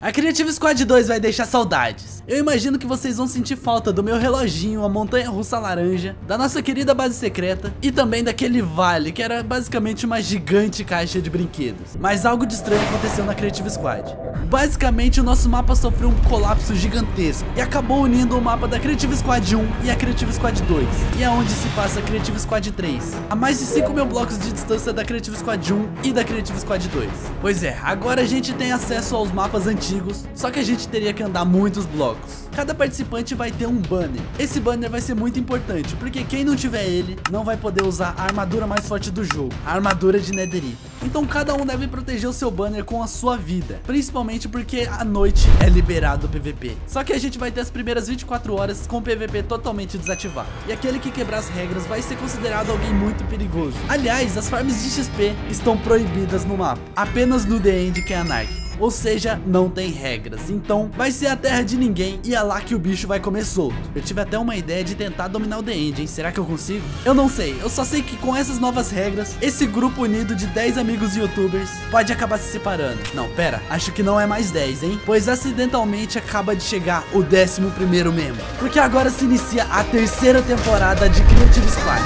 A Creative Squad 2 vai deixar saudades. Eu imagino que vocês vão sentir falta do meu reloginho, a montanha russa laranja, da nossa querida base secreta e também daquele vale que era basicamente uma gigante caixa de brinquedos. Mas algo de estranho aconteceu na Creative Squad. Basicamente o nosso mapa sofreu um colapso gigantesco e acabou unindo o mapa da Creative Squad 1 e a Creative Squad 2, e é onde se passa a Creative Squad 3, a mais de 5.000 blocos de distância da Creative Squad 1 e da Creative Squad 2. Pois é, agora a gente tem acesso aos mapas antigos, só que a gente teria que andar muitos blocos. Cada participante vai ter um banner. Esse banner vai ser muito importante, porque quem não tiver ele, não vai poder usar a armadura mais forte do jogo, a armadura de Netherite. Então cada um deve proteger o seu banner com a sua vida, principalmente porque à noite é liberado o PVP. Só que a gente vai ter as primeiras 24 horas com o PVP totalmente desativado, e aquele que quebrar as regras vai ser considerado alguém muito perigoso. Aliás, as farms de XP estão proibidas no mapa, apenas no The End, que é anárquico. Ou seja, não tem regras, então vai ser a terra de ninguém e é lá que o bicho vai comer solto. Eu tive até uma ideia de tentar dominar o The End, hein? Será que eu consigo? Eu não sei, eu só sei que com essas novas regras, esse grupo unido de 10 amigos youtubers pode acabar se separando. Não, pera, acho que não é mais 10, hein? Pois acidentalmente acaba de chegar o 11º membro, porque agora se inicia a 3ª temporada de Creative Squad.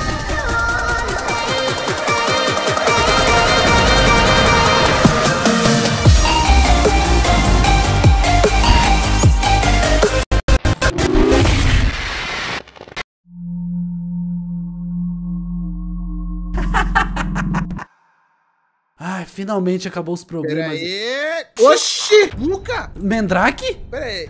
Ai, finalmente acabou os problemas. Pera aí. Oxi! Muca! Mendrake? Peraí.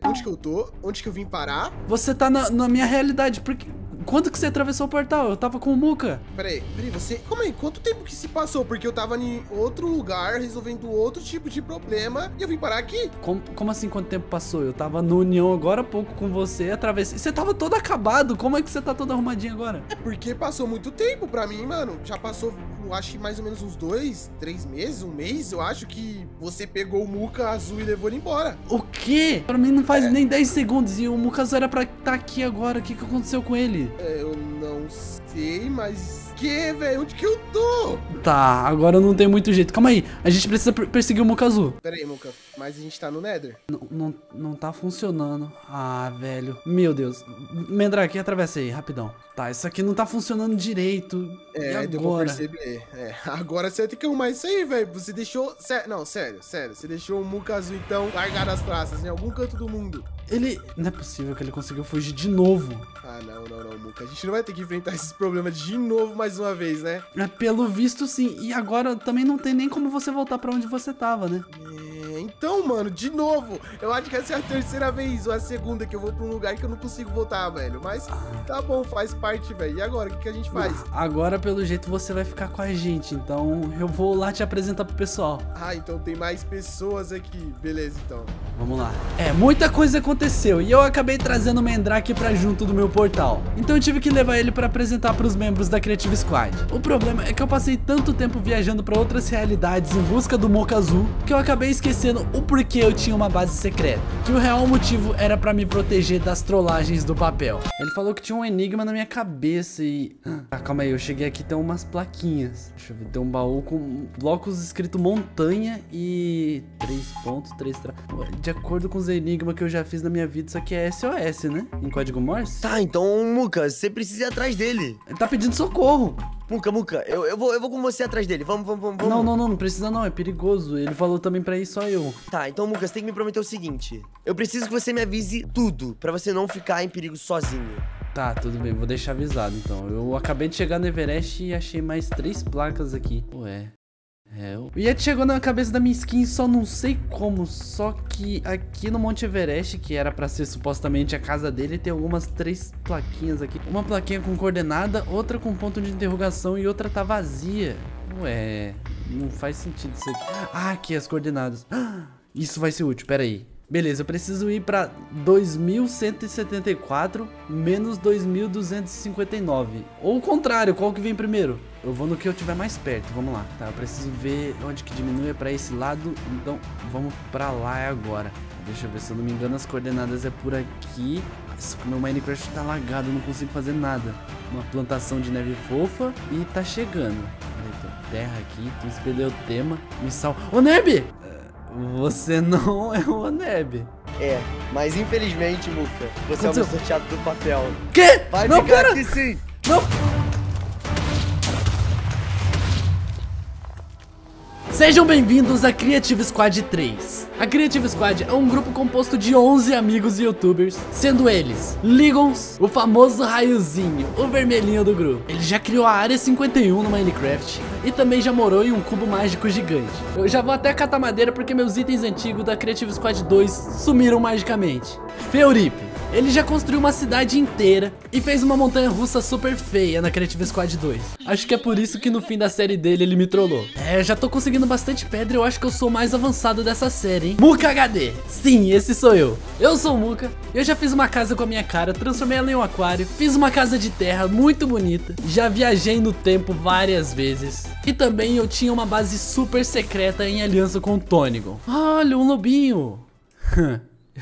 Onde que eu tô? Onde que eu vim parar? Você tá na minha realidade, porque... Quando que você atravessou o portal? Eu tava com o Muca. Peraí, você... Como aí? Quanto tempo que se passou? Porque eu tava em outro lugar, resolvendo outro tipo de problema, e eu vim parar aqui? Como assim quanto tempo passou? Eu tava no União agora há pouco com você, atravessei... Você tava todo acabado, como é que você tá todo arrumadinho agora? É porque passou muito tempo pra mim, mano. Já passou, eu acho que mais ou menos uns 2, 3 meses, um mês. Eu acho que você pegou o Muca azul e levou ele embora. O quê? Pra mim não faz nem 10 segundos, e o Muca azul era pra estar aqui agora. O que aconteceu com ele? Eu não sei, mas... Que, velho? Onde que eu tô? Tá, agora não tem muito jeito. Calma aí, a gente precisa perseguir o Muca azul. Pera aí, Muca, mas a gente tá no Nether. Não tá funcionando. Ah, velho. Meu Deus. Mendrake, atravessa aí, rapidão. Tá, isso aqui não tá funcionando direito. E agora? Eu vou perceber. Agora você vai ter que arrumar isso aí, velho. Você deixou... Não, sério. Você deixou o Muca azul, então, largar as traças em algum canto do mundo. Ele... Não é possível que ele conseguiu fugir de novo. Ah, não, Muca. A gente não vai ter que enfrentar esses problemas de novo mais uma vez, né? Pelo visto, sim. E agora também não tem nem como você voltar pra onde você tava, né? Então, mano, de novo. Eu acho que essa é a 3ª vez ou a 2ª que eu vou pra um lugar que eu não consigo voltar, velho. Mas tá bom, faz parte, velho. E agora, o que a gente faz? Agora, pelo jeito, você vai ficar com a gente. Então, eu vou lá te apresentar pro pessoal. Ah, então tem mais pessoas aqui. Beleza, então. Vamos lá. Muita coisa aconteceu e eu acabei trazendo o Mendrake pra junto do meu portal. Então eu tive que levar ele pra apresentar pros membros da Creative Squad. O problema é que eu passei tanto tempo viajando pra outras realidades em busca do Muca azul que eu acabei esquecendo o porquê eu tinha uma base secreta. Que o real motivo era pra me proteger das trollagens do papel. Ele falou que tinha um enigma na minha cabeça e... calma aí, eu cheguei aqui, tem umas plaquinhas. Deixa eu ver, tem um baú com blocos escrito montanha e... 3 pontos, 3 de acordo com os enigmas que eu já fiz na minha vida, isso aqui é SOS, né? Em código Morse. Tá, então, Muca, você precisa ir atrás dele. Ele tá pedindo socorro. Muca, eu vou com você atrás dele. Vamos. Não precisa não, é perigoso. Ele falou também pra ir só eu. Tá, então, Muca, você tem que me prometer o seguinte. Eu preciso que você me avise tudo, pra você não ficar em perigo sozinho. Tá, tudo bem, vou deixar avisado então. Eu acabei de chegar no Everest e achei mais 3 placas aqui. Ué. O Yeti chegou na cabeça da minha skin, só não sei como. Só que aqui no Monte Everest, que era pra ser supostamente a casa dele, tem algumas 3 plaquinhas aqui. Uma plaquinha com coordenada, outra com ponto de interrogação e outra tá vazia. Ué, não faz sentido isso aqui. Ah, aqui as coordenadas. Isso vai ser útil, pera aí. Beleza, eu preciso ir pra 2174 menos 2259. Ou o contrário, qual que vem primeiro? Eu vou no que eu tiver mais perto, vamos lá. Tá, eu preciso ver onde que diminui, é pra esse lado. Então, vamos pra lá agora. Deixa eu ver, se eu não me engano, as coordenadas é por aqui. Isso, meu Minecraft tá lagado, eu não consigo fazer nada. Uma plantação de neve fofa e tá chegando. Tem terra aqui, tem espeleotema, missal. Ô, Nerb! você não é o Oneb. É, mas infelizmente, Muca, você é o meu sorteado do papel. Quê? Vai Não, ficar pera! aqui sim. Não! Sejam bem-vindos a Creative Squad 3. A Creative Squad é um grupo composto de 11 amigos youtubers, sendo eles Ligons, o famoso raiozinho, o vermelhinho do grupo. Ele já criou a Área 51 no Minecraft e também já morou em um cubo mágico gigante. Eu já vou até catar madeira porque meus itens antigos da Creative Squad 2 sumiram magicamente. Feuripe. Ele já construiu uma cidade inteira e fez uma montanha russa super feia na Creative Squad 2. Acho que é por isso que no fim da série dele ele me trollou. É, eu já tô conseguindo bastante pedra e eu acho que eu sou o mais avançado dessa série, hein? Muca HD! Sim, esse sou eu. Eu sou o Muca, eu já fiz uma casa com a minha cara, transformei ela em um aquário, fiz uma casa de terra muito bonita, já viajei no tempo várias vezes. E também eu tinha uma base super secreta em aliança com o Tonigon. Olha, um lobinho!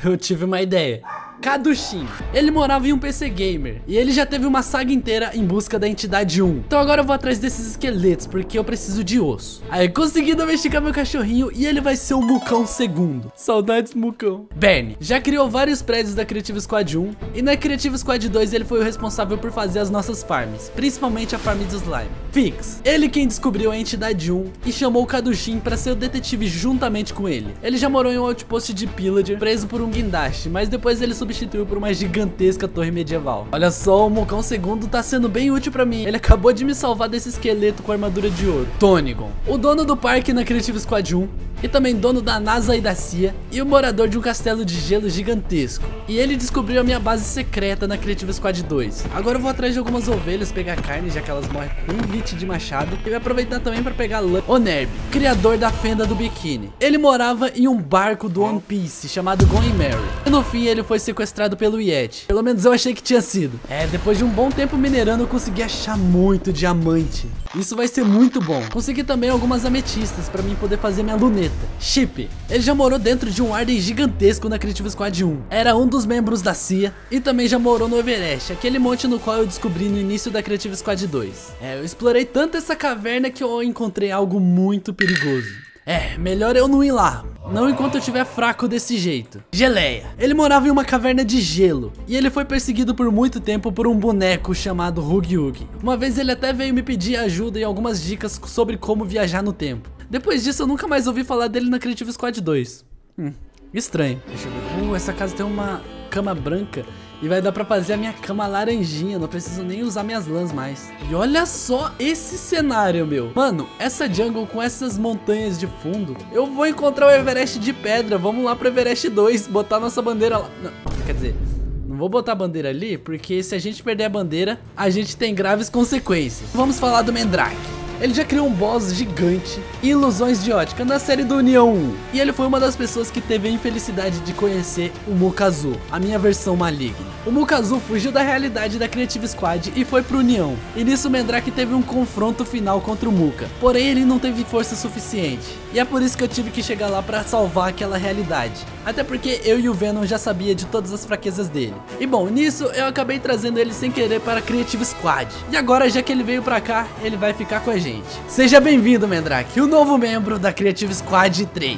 Eu tive uma ideia. Kadushim, ele morava em um PC Gamer e ele já teve uma saga inteira em busca da entidade 1. Então agora eu vou atrás desses esqueletos porque eu preciso de osso. Aí consegui domesticar meu cachorrinho e ele vai ser o Mucão segundo. Saudades, Mucão. Bernie, já criou vários prédios da Creative Squad 1 e na Creative Squad 2 ele foi o responsável por fazer as nossas farms, principalmente a farm de slime. Fix, ele quem descobriu a entidade 1 e chamou o Kadushim pra ser o detetive juntamente com ele. Ele já morou em um outpost de Pillager, preso por um guindaste, mas depois ele substituiu por uma gigantesca torre medieval. Olha só, o Mucão segundo tá sendo bem útil pra mim. Ele acabou de me salvar desse esqueleto com armadura de ouro. Tonigon, o dono do parque na Creative Squad 1 e também dono da NASA e da CIA e o morador de um castelo de gelo gigantesco. E ele descobriu a minha base secreta na Creative Squad 2. Agora eu vou atrás de algumas ovelhas pegar carne, já que elas morrem com um hit de machado. E vou aproveitar também pra pegar lã. Oneb, criador da fenda do biquíni. Ele morava em um barco do One Piece chamado Going Merry. E no fim ele foi sequestrado pelo Yeti. Pelo menos eu achei que tinha sido. É, depois de um bom tempo minerando eu consegui achar muito diamante. Isso vai ser muito bom. Consegui também algumas ametistas pra mim poder fazer minha luneta. Chip, ele já morou dentro de um Arden gigantesco na Creative Squad 1. Era um dos membros da CIA e também já morou no Everest, aquele monte no qual eu descobri no início da Creative Squad 2. É, eu explorei tanto essa caverna que eu encontrei algo muito perigoso. É, melhor eu não ir lá, não enquanto eu estiver fraco desse jeito. Geleia, ele morava em uma caverna de gelo e ele foi perseguido por muito tempo por um boneco chamado Huggy Huggy. Uma vez ele até veio me pedir ajuda e algumas dicas sobre como viajar no tempo. Depois disso eu nunca mais ouvi falar dele na Creative Squad 2. Estranho. Deixa eu ver. Essa casa tem uma cama branca e vai dar pra fazer a minha cama laranjinha. Não preciso nem usar minhas lãs mais. E olha só esse cenário, meu. Mano, essa jungle com essas montanhas de fundo. Eu vou encontrar o Everest de pedra. Vamos lá pro Everest 2, botar nossa bandeira lá. Não, quer dizer, não vou botar a bandeira ali, porque se a gente perder a bandeira, a gente tem graves consequências. Vamos falar do Mandrake. Ele já criou um boss gigante e ilusões de ótica na série do União 1. E ele foi uma das pessoas que teve a infelicidade de conhecer o Mukazu, a minha versão maligna. O Mukazu fugiu da realidade da Creative Squad e foi pro União. E nisso o Mandrake teve um confronto final contra o Muka. Porém ele não teve força suficiente. E é por isso que eu tive que chegar lá pra salvar aquela realidade. Até porque eu e o Venom já sabia de todas as fraquezas dele. E bom, nisso eu acabei trazendo ele sem querer para a Creative Squad. E agora já que ele veio pra cá, ele vai ficar com a gente. Seja bem-vindo, Mandrake, o novo membro da Creative Squad 3.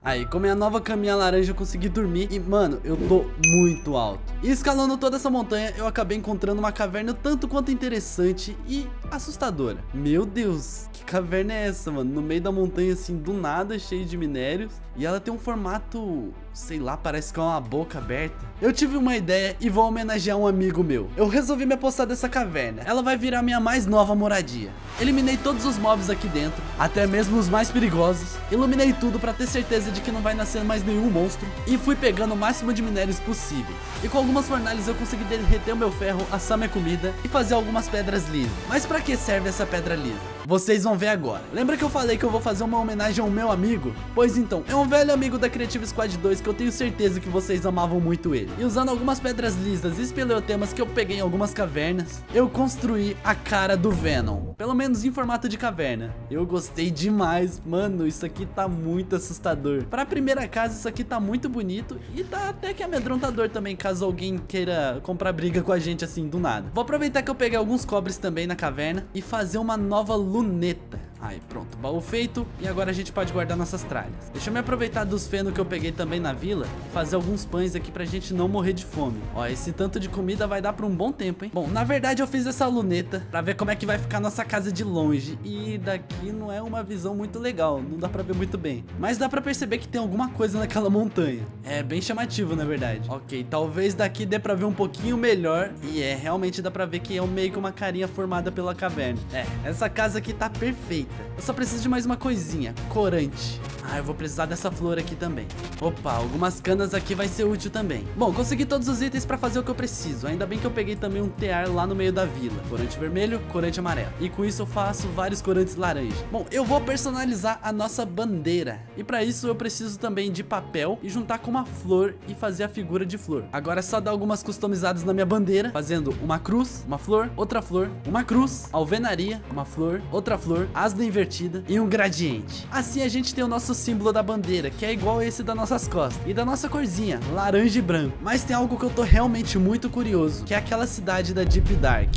Aí, com minha nova caminha laranja eu consegui dormir e, mano, eu tô muito alto. E escalando toda essa montanha, eu acabei encontrando uma caverna tanto quanto interessante e assustadora. Meu Deus, que caverna é essa, mano? No meio da montanha, assim, do nada, cheio de minérios. E ela tem um formato, sei lá, parece que é uma boca aberta. Eu tive uma ideia e vou homenagear um amigo meu. Eu resolvi me apossar dessa caverna. Ela vai virar minha mais nova moradia. Eliminei todos os mobs aqui dentro, até mesmo os mais perigosos. Iluminei tudo pra ter certeza de que não vai nascer mais nenhum monstro. E fui pegando o máximo de minérios possível. E com algumas fornalhas eu consegui derreter o meu ferro, assar minha comida e fazer algumas pedras lisas. Mas pra que serve essa pedra lisa? Vocês vão ver agora. Lembra que eu falei que eu vou fazer uma homenagem ao meu amigo? Pois então, é um velho amigo da Creative Squad 2 que eu tenho certeza que vocês amavam muito ele. E usando algumas pedras lisas e espeleotemas que eu peguei em algumas cavernas, eu construí a cara do Venom. Pelo menos em formato de caverna. Eu gostei demais. Mano, isso aqui tá muito assustador. Pra primeira casa, isso aqui tá muito bonito. E tá até que amedrontador também, caso alguém queira comprar briga com a gente assim do nada. Vou aproveitar que eu peguei alguns cobres também na caverna e fazer uma nova luneta. Aí, pronto, baú feito. E agora a gente pode guardar nossas tralhas. Deixa eu me aproveitar dos feno que eu peguei também na vila e fazer alguns pães aqui pra gente não morrer de fome. Ó, esse tanto de comida vai dar pra um bom tempo, hein? Bom, na verdade eu fiz essa luneta pra ver como é que vai ficar nossa casa de longe. E daqui não é uma visão muito legal, não dá pra ver muito bem. Mas dá pra perceber que tem alguma coisa naquela montanha. É bem chamativo, na verdade. Ok, talvez daqui dê pra ver um pouquinho melhor. E realmente dá pra ver que é meio que uma carinha formada pela caverna. Essa casa aqui tá perfeita. Eu só preciso de mais uma coisinha, corante. Ah, eu vou precisar dessa flor aqui também. Opa, algumas canas aqui vai ser útil também. Bom, consegui todos os itens pra fazer o que eu preciso. Ainda bem que eu peguei também um tear lá no meio da vila. Corante vermelho, corante amarelo. E com isso eu faço vários corantes laranja. Bom, eu vou personalizar a nossa bandeira. E pra isso eu preciso também de papel e juntar com uma flor e fazer a figura de flor. Agora é só dar algumas customizadas na minha bandeira, fazendo uma cruz, uma flor, outra flor, uma cruz, alvenaria, uma flor, outra flor, asna invertida e um gradiente. Assim a gente tem o nosso símbolo da bandeira, que é igual esse das nossas costas. E da nossa corzinha, laranja e branco. Mas tem algo que eu tô realmente muito curioso, que é aquela cidade da Deep Dark.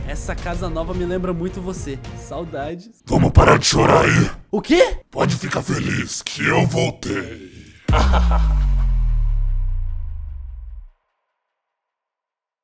Essa casa nova me lembra muito você. Saudades. Vamos parar de chorar aí. O quê? Pode ficar feliz que eu voltei.